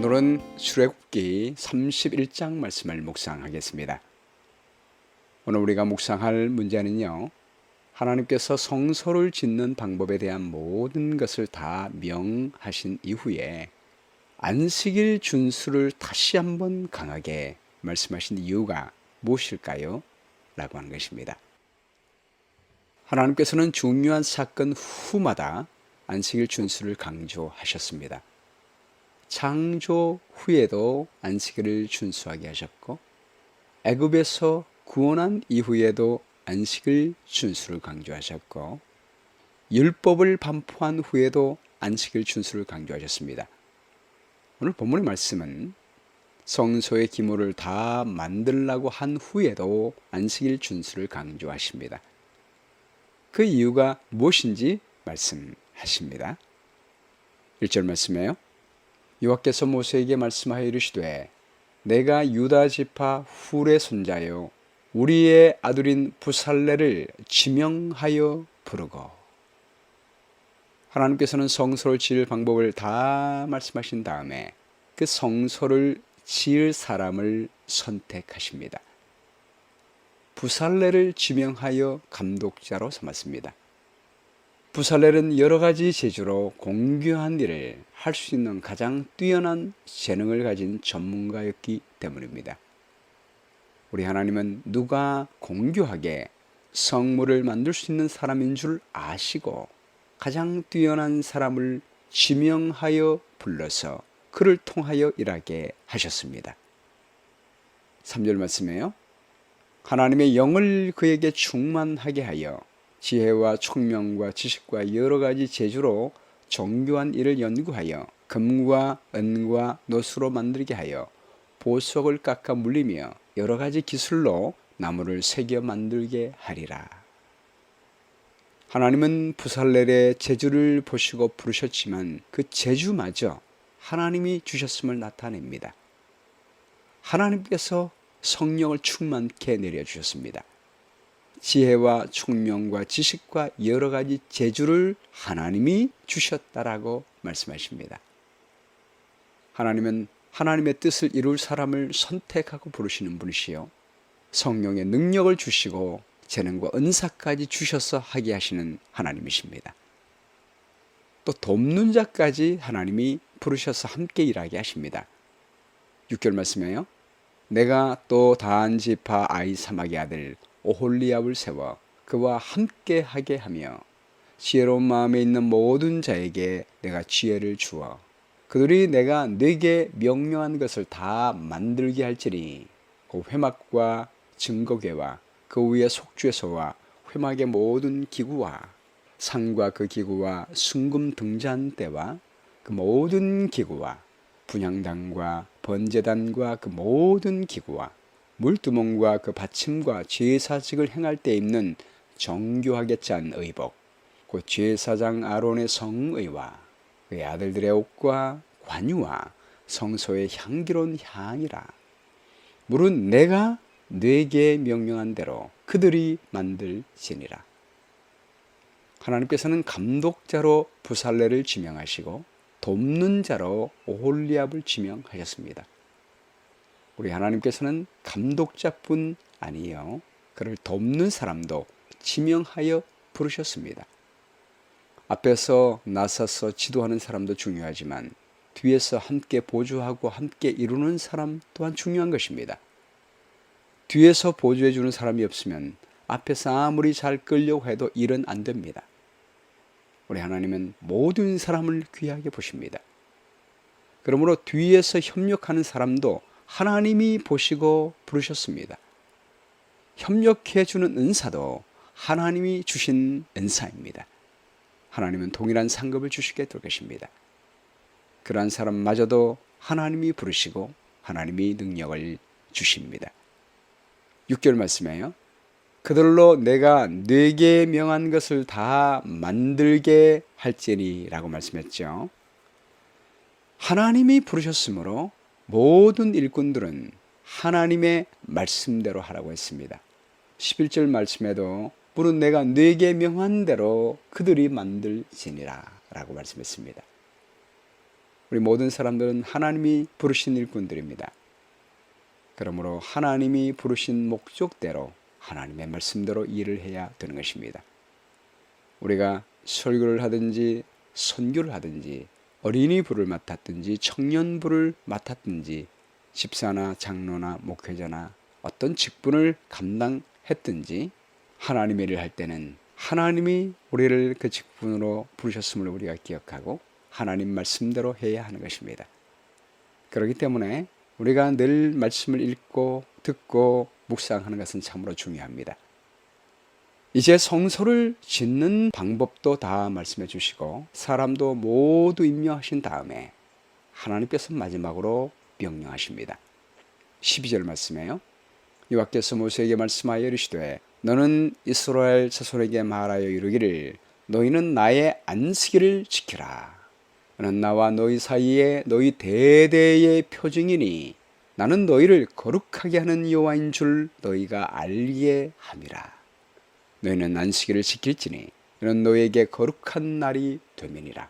오늘은 출애굽기 31장 말씀을 묵상하겠습니다. 오늘 우리가 묵상할 문제는요, 하나님께서 성소를 짓는 방법에 대한 모든 것을 다 명하신 이후에 안식일 준수를 다시 한번 강하게 말씀하신 이유가 무엇일까요? 라고 하는 것입니다. 하나님께서는 중요한 사건 후마다 안식일 준수를 강조하셨습니다. 창조 후에도 안식일을 준수하게 하셨고, 애굽에서 구원한 이후에도 안식일 준수를 강조하셨고, 율법을 반포한 후에도 안식일 준수를 강조하셨습니다. 오늘 본문의 말씀은 성소의 기물을 다 만들라고 한 후에도 안식일 준수를 강조하십니다. 그 이유가 무엇인지 말씀하십니다. 1절 말씀에요. 여호와께서 모세에게 말씀하여 이르시되 내가 유다 지파 훌의 손자요 우리의 아들인 부살레를 지명하여 부르고. 하나님께서는 성소를 지을 방법을 다 말씀하신 다음에 그 성소를 지을 사람을 선택하십니다. 부살레를 지명하여 감독자로 삼았습니다. 부살렐은 여러 가지 재주로 공교한 일을 할 수 있는 가장 뛰어난 재능을 가진 전문가였기 때문입니다. 우리 하나님은 누가 공교하게 성물을 만들 수 있는 사람인 줄 아시고 가장 뛰어난 사람을 지명하여 불러서 그를 통하여 일하게 하셨습니다. 3절 말씀에요. 하나님의 영을 그에게 충만하게 하여 지혜와 총명과 지식과 여러 가지 재주로 정교한 일을 연구하여 금과 은과 노수로 만들게 하여 보석을 깎아 물리며 여러 가지 기술로 나무를 새겨 만들게 하리라. 하나님은 부살렐의 재주를 보시고 부르셨지만 그 재주마저 하나님이 주셨음을 나타냅니다. 하나님께서 성령을 충만케 내려주셨습니다. 지혜와 총명과 지식과 여러 가지 재주를 하나님이 주셨다라고 말씀하십니다. 하나님은 하나님의 뜻을 이룰 사람을 선택하고 부르시는 분이시요, 성령의 능력을 주시고 재능과 은사까지 주셔서 하게 하시는 하나님이십니다. 또 돕는 자까지 하나님이 부르셔서 함께 일하게 하십니다. 6절 말씀에요. 내가 또 다한 지파 아히사막의 아들 오홀리압을 세워 그와 함께 하게 하며 지혜로운 마음에 있는 모든 자에게 내가 지혜를 주어 그들이 내가 네게 명령한 것을 다 만들게 할지니 그 회막과 증거궤와 그 위에 속죄소와 회막의 모든 기구와 상과 그 기구와 순금 등잔대와 그 모든 기구와 분향단과 번제단과 그 모든 기구와 물두멍과 그 받침과 제사직을 행할 때 입는 정교하게 짠 의복, 그 제사장 아론의 성의와 그의 아들들의 옷과 관유와 성소의 향기로운 향이라. 물은 내가 네게 명령한 대로 그들이 만들지니라. 하나님께서는 감독자로 부살렐을 지명하시고 돕는 자로 오홀리압을 지명하셨습니다. 우리 하나님께서는 감독자뿐 아니요 그를 돕는 사람도 지명하여 부르셨습니다. 앞에서 나서서 지도하는 사람도 중요하지만 뒤에서 함께 보조하고 함께 이루는 사람 또한 중요한 것입니다. 뒤에서 보조해 주는 사람이 없으면 앞에서 아무리 잘 끌려고 해도 일은 안 됩니다. 우리 하나님은 모든 사람을 귀하게 보십니다. 그러므로 뒤에서 협력하는 사람도 하나님이 보시고 부르셨습니다. 협력해 주는 은사도 하나님이 주신 은사입니다. 하나님은 동일한 상급을 주시게 될 것입니다. 그러한 사람마저도 하나님이 부르시고 하나님이 능력을 주십니다. 6절 말씀에요. 그들로 내가 네게 명한 것을 다 만들게 할지니 라고 말씀했죠. 하나님이 부르셨으므로 모든 일꾼들은 하나님의 말씀대로 하라고 했습니다. 11절 말씀에도 물은 내가 네게 명한 대로 그들이 만들지니라 라고 말씀했습니다. 우리 모든 사람들은 하나님이 부르신 일꾼들입니다. 그러므로 하나님이 부르신 목적대로 하나님의 말씀대로 일을 해야 되는 것입니다. 우리가 설교를 하든지 선교를 하든지 어린이부를 맡았든지 청년부를 맡았든지 집사나 장로나 목회자나 어떤 직분을 감당했든지 하나님의 일을 할 때는 하나님이 우리를 그 직분으로 부르셨음을 우리가 기억하고 하나님 말씀대로 해야 하는 것입니다. 그렇기 때문에 우리가 늘 말씀을 읽고 듣고 묵상하는 것은 참으로 중요합니다. 이제 성소를 짓는 방법도 다 말씀해 주시고 사람도 모두 임명하신 다음에 하나님께서 마지막으로 명령하십니다. 12절 말씀에요. 여호와께서 모세에게 말씀하여 이르시되 너는 이스라엘 자손에게 말하여 이르기를 너희는 나의 안식일을 지키라. 너는 나와 너희 사이에 너희 대대의 표징이니 나는 너희를 거룩하게 하는 여호와인 줄 너희가 알게 함이라. 너희는 안식일을 지킬지니 이는 너희에게 거룩한 날이 되면이라.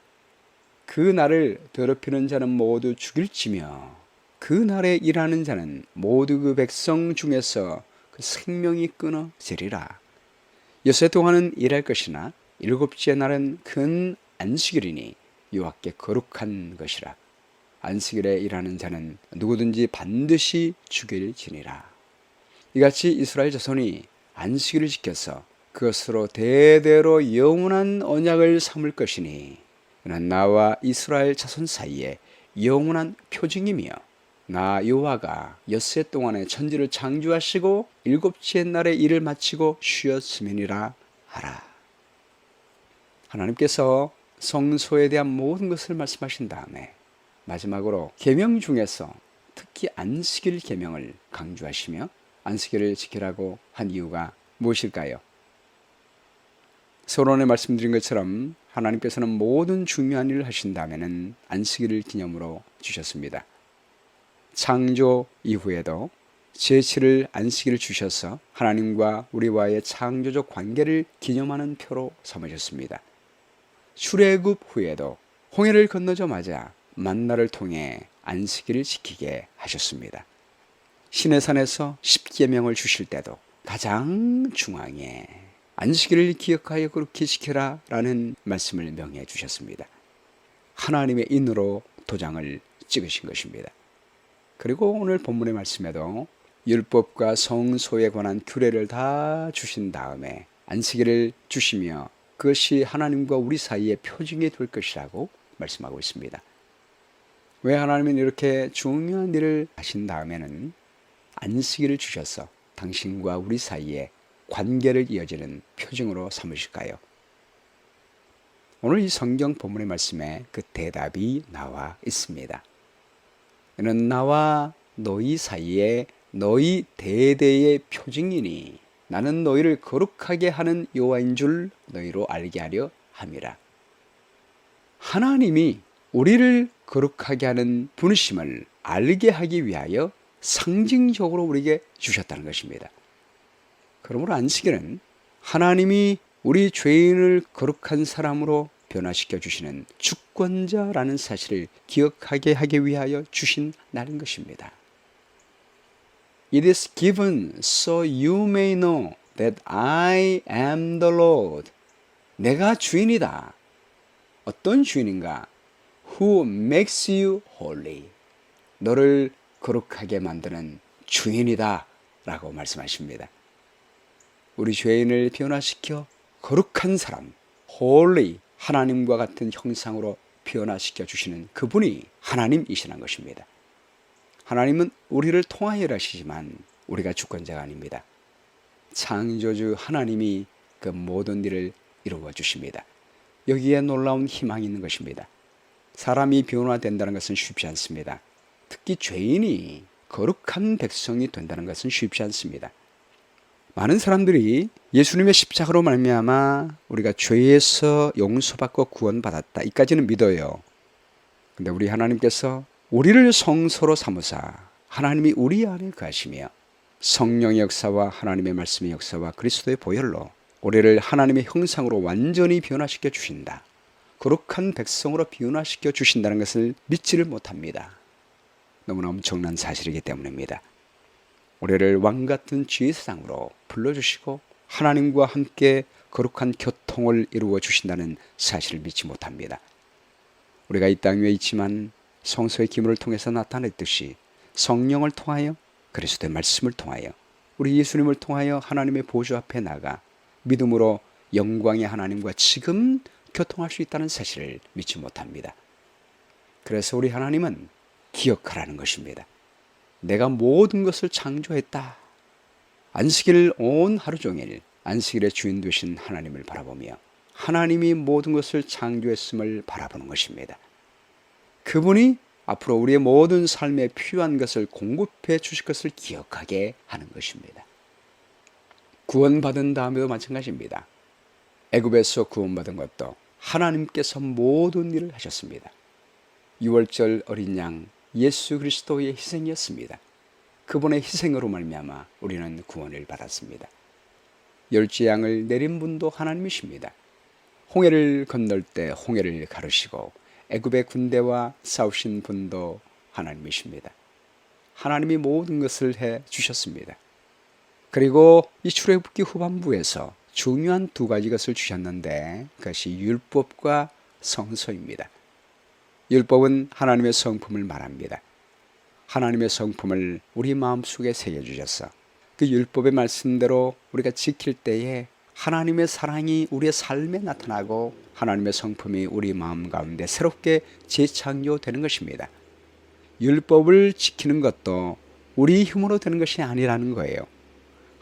그 날을 더럽히는 자는 모두 죽일지며 그 날에 일하는 자는 모두 그 백성 중에서 그 생명이 끊어지리라. 여세 동안은 일할 것이나 일곱째 날은 큰 안식일이니 여호와께 거룩한 것이라. 안식일에 일하는 자는 누구든지 반드시 죽일지니라. 이같이 이스라엘 자손이 안식일을 지켜서 그것으로 대대로 영원한 언약을 삼을 것이니 이는 나와 이스라엘 자손 사이에 영원한 표징이며 나 여호와가 엿새 동안에 천지를 창조하시고 일곱째 날에 일을 마치고 쉬었음이니라 하라. 하나님께서 성소에 대한 모든 것을 말씀하신 다음에 마지막으로 계명 중에서 특히 안식일 계명을 강조하시며 안식일을 지키라고 한 이유가 무엇일까요? 서론에 말씀드린 것처럼 하나님께서는 모든 중요한 일을 하신다면은 안식일을 기념으로 주셨습니다. 창조 이후에도 제7일 안식일을 주셔서 하나님과 우리와의 창조적 관계를 기념하는 표로 삼으셨습니다. 출애굽 후에도 홍해를 건너자마자 만나를 통해 안식일을 지키게 하셨습니다. 시내산에서 십계명을 주실 때도 가장 중앙에 안식일을 기억하여 그렇게 지켜라 라는 말씀을 명해 주셨습니다. 하나님의 인으로 도장을 찍으신 것입니다. 그리고 오늘 본문의 말씀에도 율법과 성소에 관한 규례를 다 주신 다음에 안식일을 주시며 그것이 하나님과 우리 사이의 표징이 될 것이라고 말씀하고 있습니다. 왜 하나님은 이렇게 중요한 일을 하신 다음에는 안식일을 주셔서 당신과 우리 사이에 관계를 이어지는 표징으로 삼으실까요? 오늘 이 성경 본문의 말씀에 그 대답이 나와 있습니다. 이는 나와 너희 사이에 너희 대대의 표징이니 나는 너희를 거룩하게 하는 여호와인 줄 너희로 알게 하려 함이라. 하나님이 우리를 거룩하게 하는 분이심을 알게 하기 위하여 상징적으로 우리에게 주셨다는 것입니다. 그러므로 안식일은 하나님이 우리 죄인을 거룩한 사람으로 변화시켜 주시는 주권자라는 사실을 기억하게 하기 위하여 주신 날인 것입니다. It is given so you may know that I am the Lord. 내가 주인이다. 어떤 주인인가? Who makes you holy. 너를 거룩하게 만드는 주인이다 라고 말씀하십니다. 우리 죄인을 변화시켜 거룩한 사람, holy, 하나님과 같은 형상으로 변화시켜 주시는 그분이 하나님이시라는 것입니다. 하나님은 우리를 통하여 일하시지만 우리가 주권자가 아닙니다. 창조주 하나님이 그 모든 일을 이루어 주십니다. 여기에 놀라운 희망이 있는 것입니다. 사람이 변화된다는 것은 쉽지 않습니다. 특히 죄인이 거룩한 백성이 된다는 것은 쉽지 않습니다. 많은 사람들이 예수님의 십자가로 말미암아 우리가 죄에서 용서받고 구원받았다 이까지는 믿어요. 근데 우리 하나님께서 우리를 성소로 삼으사 하나님이 우리 안에 거하시며 성령의 역사와 하나님의 말씀의 역사와 그리스도의 보혈로 우리를 하나님의 형상으로 완전히 변화시켜 주신다. 거룩한 백성으로 변화시켜 주신다는 것을 믿지를 못합니다. 너무나 엄청난 사실이기 때문입니다. 우리를 왕같은 지혜 세상으로 불러주시고 하나님과 함께 거룩한 교통을 이루어 주신다는 사실을 믿지 못합니다. 우리가 이 땅 위에 있지만 성소의 기물을 통해서 나타냈듯이 성령을 통하여 그리스도의 말씀을 통하여 우리 예수님을 통하여 하나님의 보좌 앞에 나가 믿음으로 영광의 하나님과 지금 교통할 수 있다는 사실을 믿지 못합니다. 그래서 우리 하나님은 기억하라는 것입니다. 내가 모든 것을 창조했다. 안식일을 온 하루 종일 안식일의 주인 되신 하나님을 바라보며 하나님이 모든 것을 창조했음을 바라보는 것입니다. 그분이 앞으로 우리의 모든 삶에 필요한 것을 공급해 주실 것을 기억하게 하는 것입니다. 구원받은 다음에도 마찬가지입니다. 애굽에서 구원받은 것도 하나님께서 모든 일을 하셨습니다. 유월절 어린 양 예수 그리스도의 희생이었습니다. 그분의 희생으로 말미암아 우리는 구원을 받았습니다. 열째 양을 내린 분도 하나님이십니다. 홍해를 건널 때 홍해를 가르시고 애굽의 군대와 싸우신 분도 하나님이십니다. 하나님이 모든 것을 해 주셨습니다. 그리고 이 출애굽기 후반부에서 중요한 두 가지 것을 주셨는데 그것이 율법과 성서입니다. 율법은 하나님의 성품을 말합니다. 하나님의 성품을 우리 마음속에 새겨주셔서 그 율법의 말씀대로 우리가 지킬 때에 하나님의 사랑이 우리의 삶에 나타나고 하나님의 성품이 우리 마음 가운데 새롭게 재창조되는 것입니다. 율법을 지키는 것도 우리 힘으로 되는 것이 아니라는 거예요.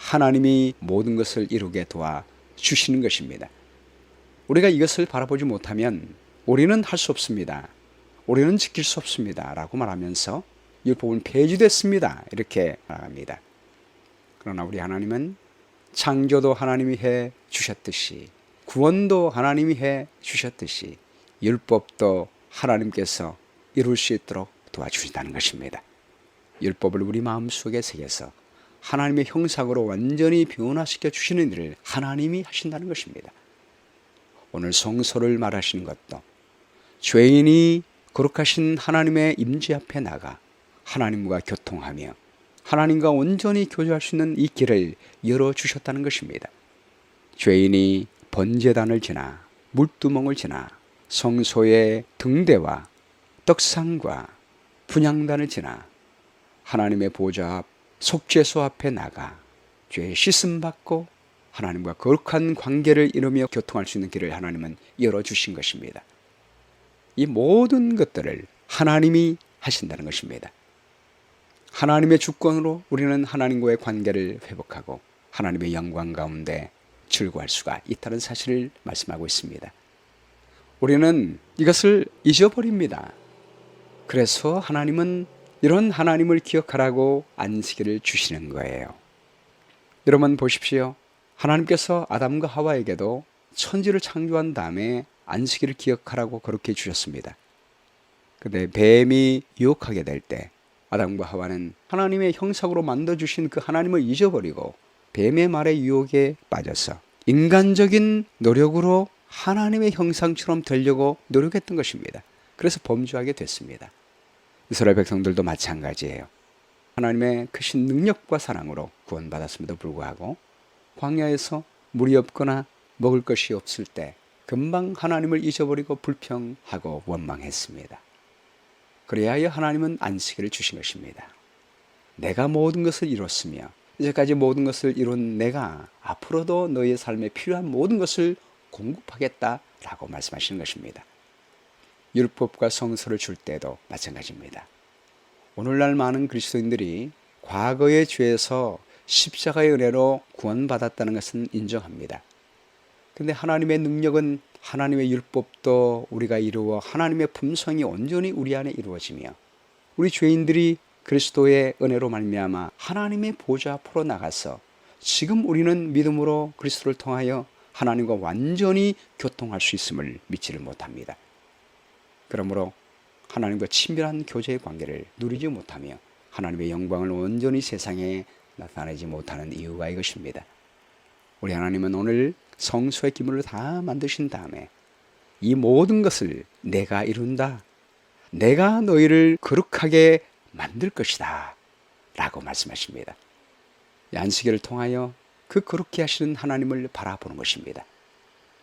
하나님이 모든 것을 이루게 도와주시는 것입니다. 우리가 이것을 바라보지 못하면 우리는 할 수 없습니다. 우리는 지킬 수 없습니다. 라고 말하면서 율법은 폐지됐습니다. 이렇게 말합니다. 그러나 우리 하나님은 창조도 하나님이 해 주셨듯이 구원도 하나님이 해 주셨듯이 율법도 하나님께서 이룰 수 있도록 도와주신다는 것입니다. 율법을 우리 마음속에 새겨서 하나님의 형상으로 완전히 변화시켜 주시는 일을 하나님이 하신다는 것입니다. 오늘 성소를 말하시는 것도 죄인이 거룩하신 하나님의 임재 앞에 나가 하나님과 교통하며 하나님과 온전히 교제할 수 있는 이 길을 열어주셨다는 것입니다. 죄인이 번제단을 지나 물두멍을 지나 성소의 등대와 떡상과 분향단을 지나 하나님의 보좌 앞 속죄소 앞에 나가 죄의 씻음 받고 하나님과 거룩한 관계를 이루며 교통할 수 있는 길을 하나님은 열어주신 것입니다. 이 모든 것들을 하나님이 하신다는 것입니다. 하나님의 주권으로 우리는 하나님과의 관계를 회복하고 하나님의 영광 가운데 즐거워할 수가 있다는 사실을 말씀하고 있습니다. 우리는 이것을 잊어버립니다. 그래서 하나님은 이런 하나님을 기억하라고 안식일을 주시는 거예요. 여러분 보십시오. 하나님께서 아담과 하와에게도 천지를 창조한 다음에 안식일을 기억하라고 그렇게 주셨습니다. 그런데 뱀이 유혹하게 될 때 아담과 하와는 하나님의 형상으로 만들어주신 그 하나님을 잊어버리고 뱀의 말의 유혹에 빠져서 인간적인 노력으로 하나님의 형상처럼 되려고 노력했던 것입니다. 그래서 범죄하게 됐습니다. 이스라엘 백성들도 마찬가지예요. 하나님의 크신 능력과 사랑으로 구원받았음에도 불구하고 광야에서 물이 없거나 먹을 것이 없을 때 금방 하나님을 잊어버리고 불평하고 원망했습니다. 그래야 하나님은 안식일을 주신 것입니다. 내가 모든 것을 이뤘으며 이제까지 모든 것을 이룬 내가 앞으로도 너의 삶에 필요한 모든 것을 공급하겠다라고 말씀하시는 것입니다. 율법과 성서를 줄 때도 마찬가지입니다. 오늘날 많은 그리스도인들이 과거의 죄에서 십자가의 은혜로 구원받았다는 것은 인정합니다. 그런데 하나님의 능력은 하나님의 율법도 우리가 이루어 하나님의 품성이 온전히 우리 안에 이루어지며 우리 죄인들이 그리스도의 은혜로 말미암아 하나님의 보좌 앞으로 나가서 지금 우리는 믿음으로 그리스도를 통하여 하나님과 완전히 교통할 수 있음을 믿지를 못합니다. 그러므로 하나님과 친밀한 교제의 관계를 누리지 못하며 하나님의 영광을 온전히 세상에 나타내지 못하는 이유가 이것입니다. 우리 하나님은 오늘 성소의 기물을 다 만드신 다음에 이 모든 것을 내가 이룬다. 내가 너희를 거룩하게 만들 것이다. 라고 말씀하십니다. 안식일을 통하여 그 거룩히 하시는 하나님을 바라보는 것입니다.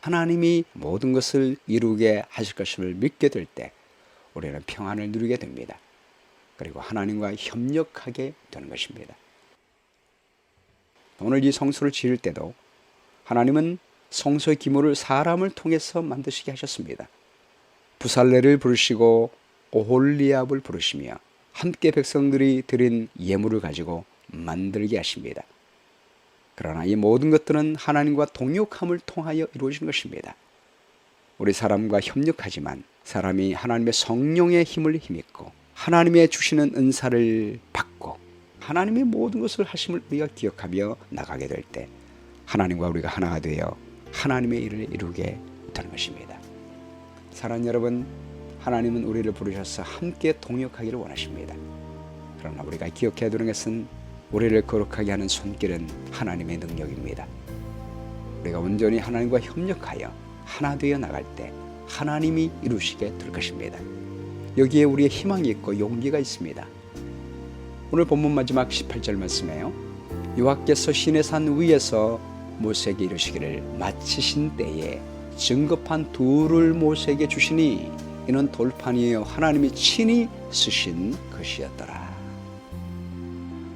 하나님이 모든 것을 이루게 하실 것임을 믿게 될 때 우리는 평안을 누리게 됩니다. 그리고 하나님과 협력하게 되는 것입니다. 오늘 이 성소를 지을 때도 하나님은 성소의 기물을 사람을 통해서 만드시게 하셨습니다. 부살레를 부르시고 오홀리압을 부르시며 함께 백성들이 드린 예물을 가지고 만들게 하십니다. 그러나 이 모든 것들은 하나님과 동역함을 통하여 이루어지는 것입니다. 우리 사람과 협력하지만 사람이 하나님의 성령의 힘을 힘입고 하나님의 주시는 은사를 받고 하나님의 모든 것을 하심을 우리가 기억하며 나가게 될 때 하나님과 우리가 하나가 되어 하나님의 일을 이루게 되는 것입니다. 사랑하는 여러분, 하나님은 우리를 부르셔서 함께 동역하기를 원하십니다. 그러나 우리가 기억해야 되는 것은 우리를 거룩하게 하는 손길은 하나님의 능력입니다. 우리가 온전히 하나님과 협력하여 하나 되어 나갈 때 하나님이 이루시게 될 것입니다. 여기에 우리의 희망이 있고 용기가 있습니다. 오늘 본문 마지막 18절 말씀에요. 여호와께서 시내산 위에서 모세에게 이르시기를 마치신 때에 증거판 둘을 모세에게 주시니 이는 돌판이에요. 하나님이 친히 쓰신 것이었더라.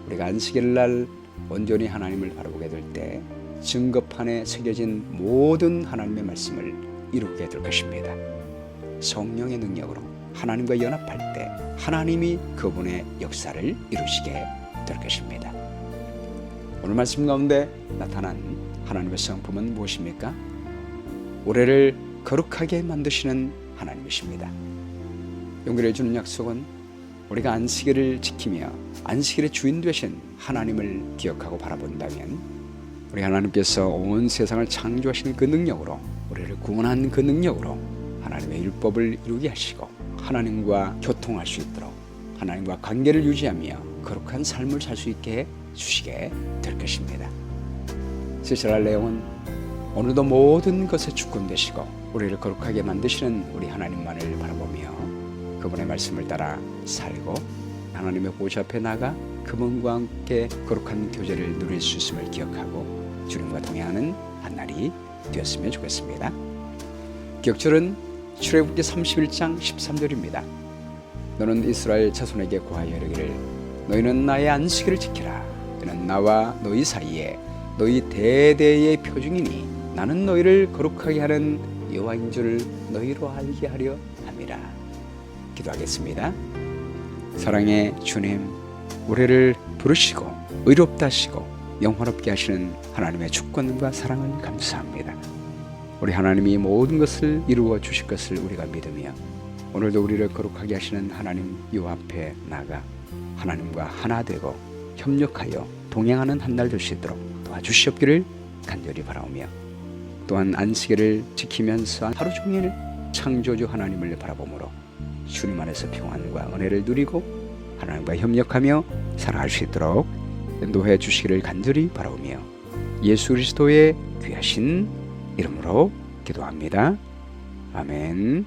우리가 안식일 날 온전히 하나님을 바라보게 될 때 증거판에 새겨진 모든 하나님의 말씀을 이루게 될 것입니다. 성령의 능력으로 하나님과 연합할 때 하나님이 그분의 역사를 이루시게 될 것입니다. 오늘 말씀 가운데 나타난 하나님의 성품은 무엇입니까? 우리를 거룩하게 만드시는 하나님이십니다. 용기를 주는 약속은 우리가 안식일을 지키며 안식일의 주인 되신 하나님을 기억하고 바라본다면 우리 하나님께서 온 세상을 창조하시는 그 능력으로 우리를 구원한 그 능력으로 하나님의 율법을 이루게 하시고 하나님과 교통할 수 있도록 하나님과 관계를 유지하며 거룩한 삶을 살 수 있게 주시게 될 것입니다. 시설할 내용은 오늘도 모든 것에 주권 되시고 우리를 거룩하게 만드시는 우리 하나님만을 바라보며 그분의 말씀을 따라 살고 하나님의 보좌 앞에 나가 그분과 함께 거룩한 교제를 누릴 수 있음을 기억하고 주님과 동행하는 한 날이 되었으면 좋겠습니다. 기억절은 출애굽기 31장 13절입니다. 너는 이스라엘 자손에게 고하여 이르기를 너희는 나의 안식일을 지키라. 이는 나와 너희 사이에 너희 대대의 표징이니 나는 너희를 거룩하게 하는 여호와인 줄을 너희로 알게 하려 함이라. 기도하겠습니다. 사랑의 주님, 우리를 부르시고 의롭다 하시고 영화롭게 하시는 하나님의 주권과 사랑을 감사합니다. 우리 하나님이 모든 것을 이루어 주실 것을 우리가 믿으며 오늘도 우리를 거룩하게 하시는 하나님 요 앞에 나가 하나님과 하나 되고 협력하여 동행하는 한 날 될 수 있도록 도와주시옵기를 간절히 바라오며 또한 안식일을 지키면서 하루 종일 창조주 하나님을 바라보므로 주님 안에서 평안과 은혜를 누리고 하나님과 협력하며 살아갈 수 있도록 인도해 주시기를 간절히 바라오며 예수 그리스도의 귀하신 이름으로 기도합니다. 아멘.